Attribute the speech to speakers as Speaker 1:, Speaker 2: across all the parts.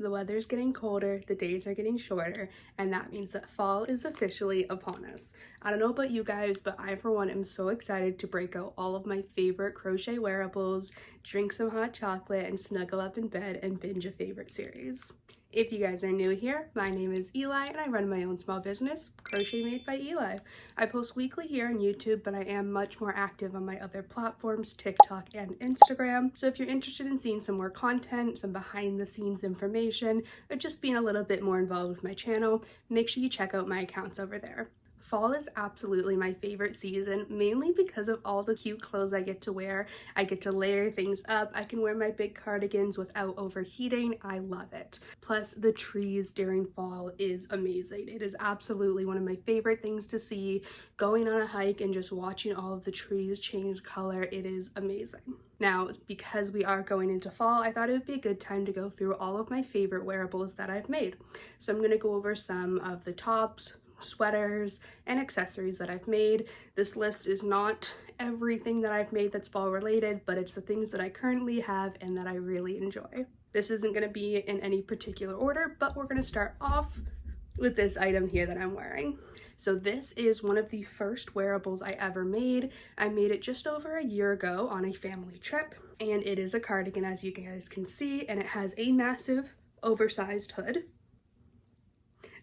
Speaker 1: The weather's getting colder, the days are getting shorter, and that means that fall is officially upon us. I don't know about you guys, but I for one am so excited to break out all of my favorite crochet wearables, drink some hot chocolate, and snuggle up in bed and binge a favorite series. If you guys are new here, my name is Eli and I run my own small business, Crochet Made by Eli. I post weekly here on YouTube, but I am much more active on my other platforms, TikTok and Instagram. So if you're interested in seeing some more content, some behind the scenes information, or just being a little bit more involved with my channel, make sure you check out my accounts over there. Fall is absolutely my favorite season, mainly because of all the cute clothes I get to wear. I get to layer things up. I can wear my big cardigans without overheating. I love it. Plus, the trees during fall is amazing. It is absolutely one of my favorite things to see. Going on a hike and just watching all of the trees change color, it is amazing. Now, because we are going into fall, I thought it would be a good time to go through all of my favorite wearables that I've made. So I'm going to go over some of the tops, sweaters, and accessories that I've made. This list is not everything that I've made that's fall related, but it's the things that I currently have and that I really enjoy. This isn't going to be in any particular order, but we're going to start off with this item here that I'm wearing. So this is one of the first wearables I ever made. I made it just over a year ago on a family trip, and it is a cardigan, as you guys can see, and it has a massive oversized hood.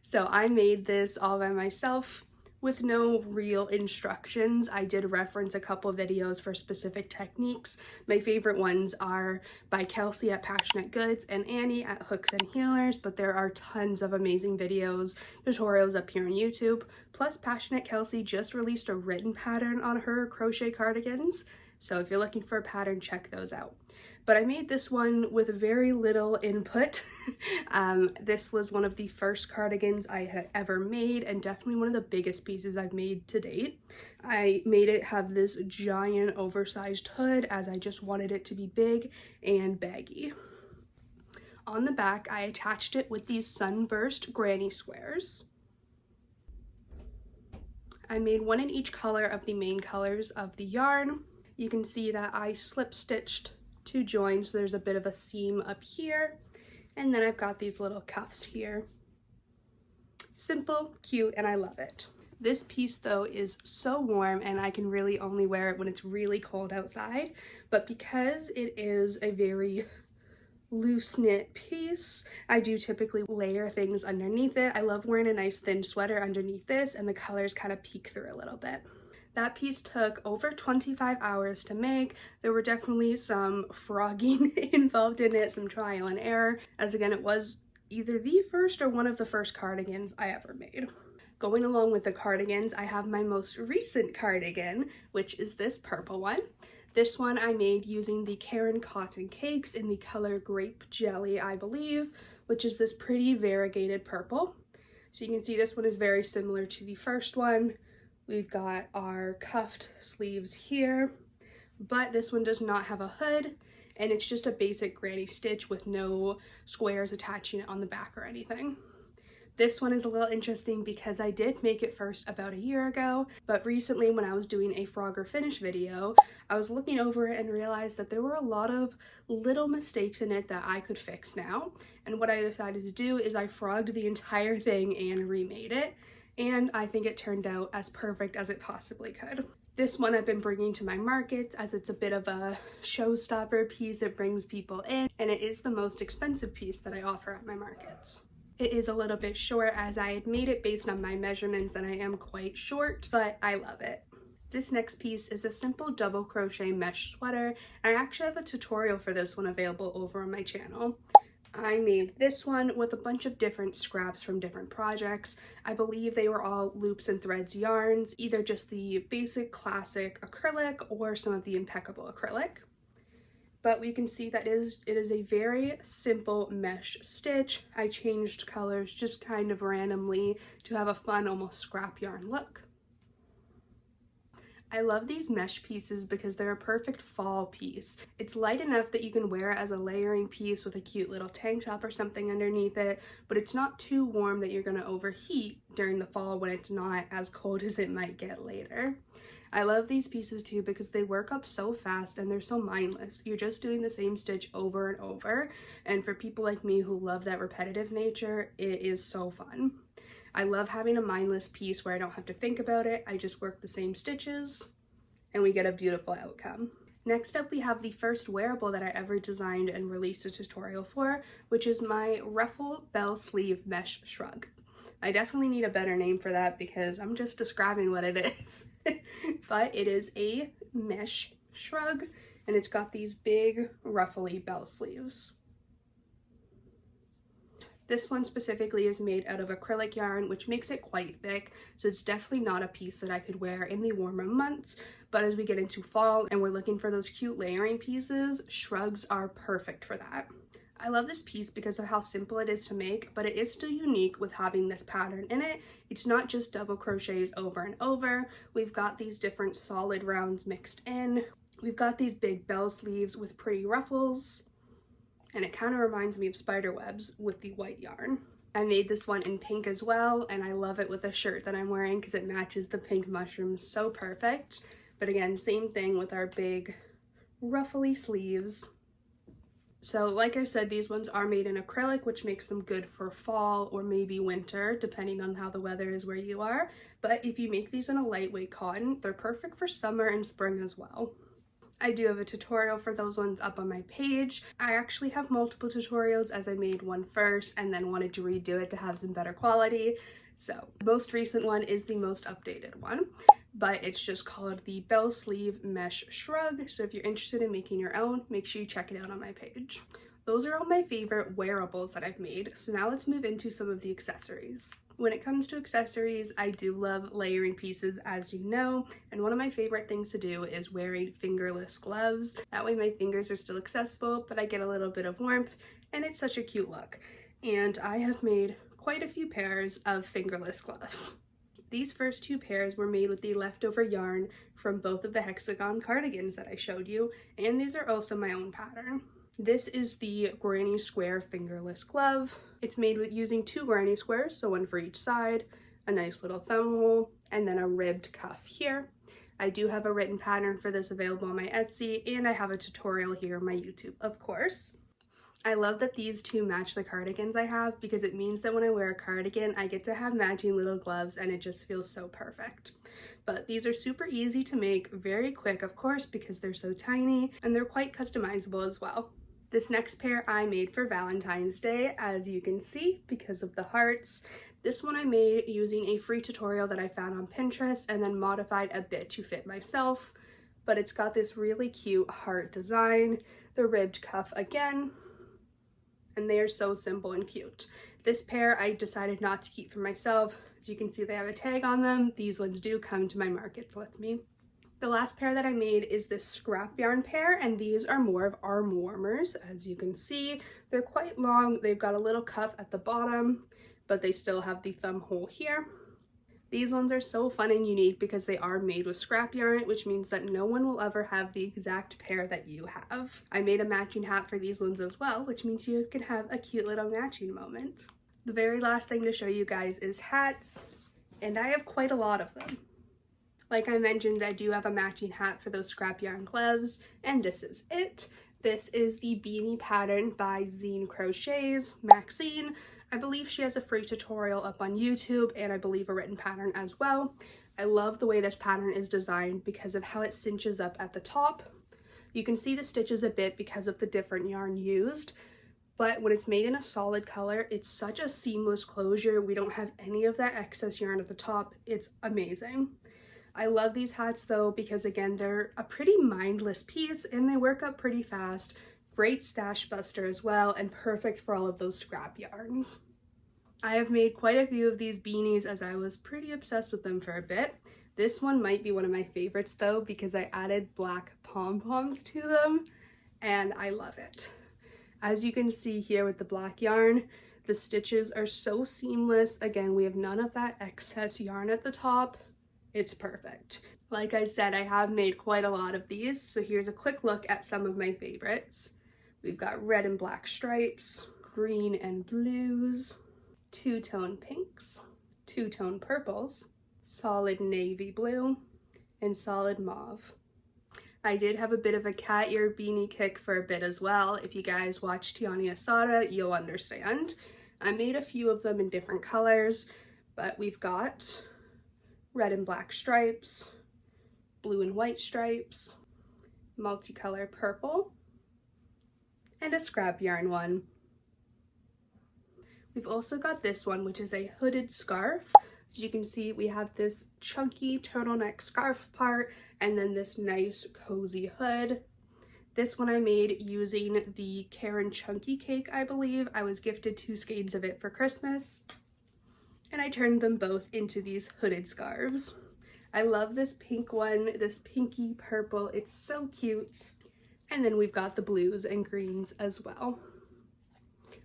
Speaker 1: So I made this all by myself with no real instructions. I did reference a couple videos for specific techniques. My favorite ones are by Kelsey at Passionate Goods and Annie at Hooks and Healers, but there are tons of amazing videos, tutorials up here on YouTube. Plus, Passionate Kelsey just released a written pattern on her crochet cardigans. So if you're looking for a pattern, check those out. But I made this one with very little input. This was one of the first cardigans I had ever made and definitely one of the biggest pieces I've made to date. I made it have this giant oversized hood as I just wanted it to be big and baggy. On the back, I attached it with these sunburst granny squares. I made one in each color of the main colors of the yarn. You can see that I slip stitched two joins, so there's a bit of a seam up here, and then I've got these little cuffs here. Simple, cute, and I love it. This piece though is so warm and I can really only wear it when it's really cold outside, but because it is a very loose knit piece, I do typically layer things underneath it. I love wearing a nice thin sweater underneath this, and the colors kind of peek through a little bit. That piece took over 25 hours to make. There were definitely some frogging involved in it, some trial and error, as again, it was either the first or one of the first cardigans I ever made. Going along with the cardigans, I have my most recent cardigan, which is this purple one. This one I made using the Karen Cotton Cakes in the color Grape Jelly, I believe, which is this pretty variegated purple. So you can see this one is very similar to the first one. We've got our cuffed sleeves here, but this one does not have a hood, and it's just a basic granny stitch with no squares attaching it on the back or anything. This one is a little interesting because I did make it first about a year ago, but recently when I was doing a Frogger finish video, I was looking over it and realized that there were a lot of little mistakes in it that I could fix now. And what I decided to do is I frogged the entire thing and remade it. And I think it turned out as perfect as it possibly could. This one I've been bringing to my markets as it's a bit of a showstopper piece. It brings people in, and it is the most expensive piece that I offer at my markets. It is a little bit short as I had made it based on my measurements and I am quite short, but I love it. This next piece is a simple double crochet mesh sweater. I actually have a tutorial for this one available over on my channel. I made this one with a bunch of different scraps from different projects. I believe they were all loops and threads yarns, either just the basic classic acrylic or some of the impeccable acrylic. But we can see that it is a very simple mesh stitch. I changed colors just kind of randomly to have a fun, almost scrap yarn look. I love these mesh pieces because they're a perfect fall piece. It's light enough that you can wear it as a layering piece with a cute little tank top or something underneath it, but it's not too warm that you're gonna overheat during the fall when it's not as cold as it might get later. I love these pieces too because they work up so fast and they're so mindless. You're just doing the same stitch over and over, and for people like me who love that repetitive nature, it is so fun. I love having a mindless piece where I don't have to think about it. I just work the same stitches and we get a beautiful outcome. Next up, we have the first wearable that I ever designed and released a tutorial for, which is my ruffle bell sleeve mesh shrug. I definitely need a better name for that because I'm just describing what it is. But it is a mesh shrug and it's got these big ruffly bell sleeves. This one specifically is made out of acrylic yarn, which makes it quite thick, so it's definitely not a piece that I could wear in the warmer months, but as we get into fall and we're looking for those cute layering pieces, shrugs are perfect for that. I love this piece because of how simple it is to make, but it is still unique with having this pattern in it. It's not just double crochets over and over. We've got these different solid rounds mixed in. We've got these big bell sleeves with pretty ruffles, and it kind of reminds me of spider webs with the white yarn. I made this one in pink as well, and I love it with the shirt that I'm wearing because it matches the pink mushrooms so perfect. But again, same thing with our big ruffly sleeves. So like I said, these ones are made in acrylic, which makes them good for fall or maybe winter, depending on how the weather is where you are. But if you make these in a lightweight cotton, they're perfect for summer and spring as well. I do have a tutorial for those ones up on my page. I actually have multiple tutorials as I made one first and then wanted to redo it to have some better quality. So the most recent one is the most updated one, but it's just called the Bell Sleeve Mesh Shrug. So if you're interested in making your own, make sure you check it out on my page. Those are all my favorite wearables that I've made. So now let's move into some of the accessories. When it comes to accessories, I do love layering pieces, as you know, and one of my favorite things to do is wearing fingerless gloves. That way my fingers are still accessible, but I get a little bit of warmth, and it's such a cute look. And I have made quite a few pairs of fingerless gloves. These first two pairs were made with the leftover yarn from both of the hexagon cardigans that I showed you, and these are also my own pattern. This is the granny square fingerless glove. It's made with using 2 granny squares, so one for each side, a nice little thumb hole, and then a ribbed cuff here. I do have a written pattern for this available on my Etsy, and I have a tutorial here on my YouTube, of course. I love that these two match the cardigans I have because it means that when I wear a cardigan, I get to have matching little gloves and it just feels so perfect. But these are super easy to make, very quick, of course, because they're so tiny, and they're quite customizable as well. This next pair I made for Valentine's Day, as you can see, because of the hearts. This one I made using a free tutorial that I found on Pinterest and then modified a bit to fit myself. But it's got this really cute heart design, the ribbed cuff again, and they are so simple and cute. This pair I decided not to keep for myself. As you can see, they have a tag on them. These ones do come to my markets with me. The last pair that I made is this scrap yarn pair, and these are more of arm warmers. As you can see, they're quite long. They've got a little cuff at the bottom, but they still have the thumb hole here. These ones are so fun and unique because they are made with scrap yarn, which means that no one will ever have the exact pair that you have. I made a matching hat for these ones as well, which means you can have a cute little matching moment. The very last thing to show you guys is hats, and I have quite a lot of them. Like I mentioned, I do have a matching hat for those scrap yarn gloves, and this is it. This is the beanie pattern by Zine Crochets, Maxine. I believe she has a free tutorial up on YouTube, and I believe a written pattern as well. I love the way this pattern is designed because of how it cinches up at the top. You can see the stitches a bit because of the different yarn used, but when it's made in a solid color, it's such a seamless closure. We don't have any of that excess yarn at the top. It's amazing. I love these hats though because again, they're a pretty mindless piece and they work up pretty fast. Great stash buster as well, and perfect for all of those scrap yarns. I have made quite a few of these beanies as I was pretty obsessed with them for a bit. This one might be one of my favorites though because I added black pom-poms to them and I love it. As you can see here with the black yarn, the stitches are so seamless. Again, we have none of that excess yarn at the top. It's perfect. Like I said, I have made quite a lot of these, so here's a quick look at some of my favorites. We've got red and black stripes, green and blues, two-tone pinks, two-tone purples, solid navy blue, and solid mauve. I did have a bit of a cat ear beanie kick for a bit as well. If you guys watch Tiani Asada, you'll understand. I made a few of them in different colors, but we've got red and black stripes, blue and white stripes, multicolor purple, and a scrap yarn one. We've also got this one, which is a hooded scarf. As you can see, we have this chunky turtleneck scarf part and then this nice cozy hood. This one I made using the Karen Chunky cake, I believe. I was gifted 2 skeins of it for Christmas, and I turned them both into these hooded scarves. I love this pink one, this pinky purple. It's so cute. And then we've got the blues and greens as well.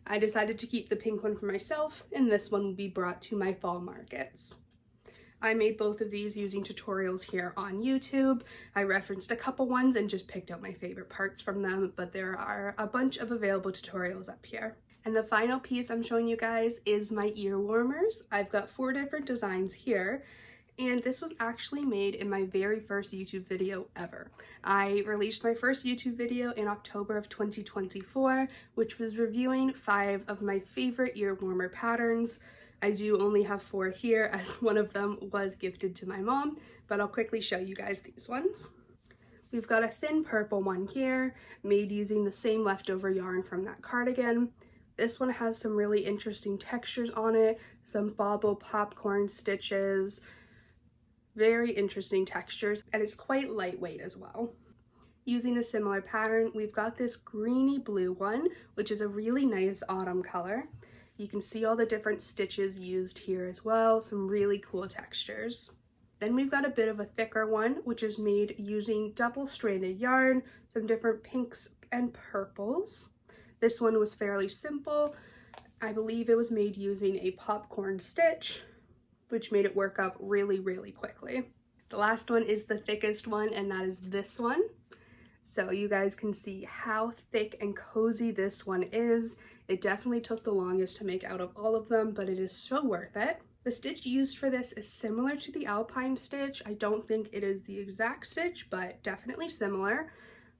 Speaker 1: I decided to keep the pink one for myself, and this one will be brought to my fall markets. I made both of these using tutorials here on YouTube. I referenced a couple ones and just picked out my favorite parts from them, but there are a bunch of available tutorials up here. And the final piece I'm showing you guys is my ear warmers. I've got 4 different designs here, and this was actually made in my very first YouTube video ever. I released my first YouTube video in October of 2024, which was reviewing 5 of my favorite ear warmer patterns. I do only have 4 here, as one of them was gifted to my mom, but I'll quickly show you guys these ones. We've got a thin purple one here, made using the same leftover yarn from that cardigan. This one has some really interesting textures on it, some bobble popcorn stitches, very interesting textures, and it's quite lightweight as well. Using a similar pattern, we've got this greeny blue one, which is a really nice autumn color. You can see all the different stitches used here as well, some really cool textures. Then we've got a bit of a thicker one, which is made using double-stranded yarn, some different pinks and purples. This one was fairly simple. I believe it was made using a popcorn stitch, which made it work up really, really quickly. The last one is the thickest one, and that is this one. So you guys can see how thick and cozy this one is. It definitely took the longest to make out of all of them, but it is so worth it. The stitch used for this is similar to the alpine stitch. I don't think it is the exact stitch, but definitely similar.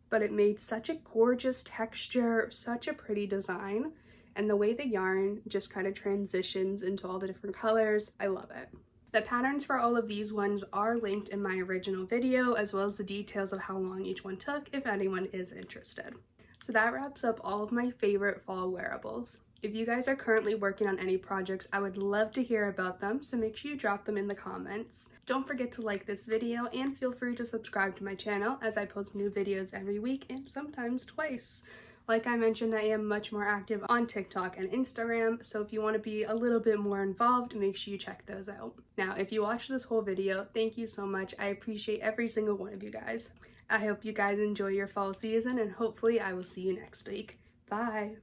Speaker 1: But it made such a gorgeous texture, such a pretty design. And the way the yarn just kind of transitions into all the different colors, I love it. The patterns for all of these ones are linked in my original video, as well as the details of how long each one took if anyone is interested. So that wraps up all of my favorite fall wearables. If you guys are currently working on any projects, I would love to hear about them, so make sure you drop them in the comments. Don't forget to like this video and feel free to subscribe to my channel, as I post new videos every week and sometimes twice. Like I mentioned, I am much more active on TikTok and Instagram, so if you want to be a little bit more involved, make sure you check those out. Now, if you watched this whole video, thank you so much. I appreciate every single one of you guys. I hope you guys enjoy your fall season, and hopefully I will see you next week. Bye!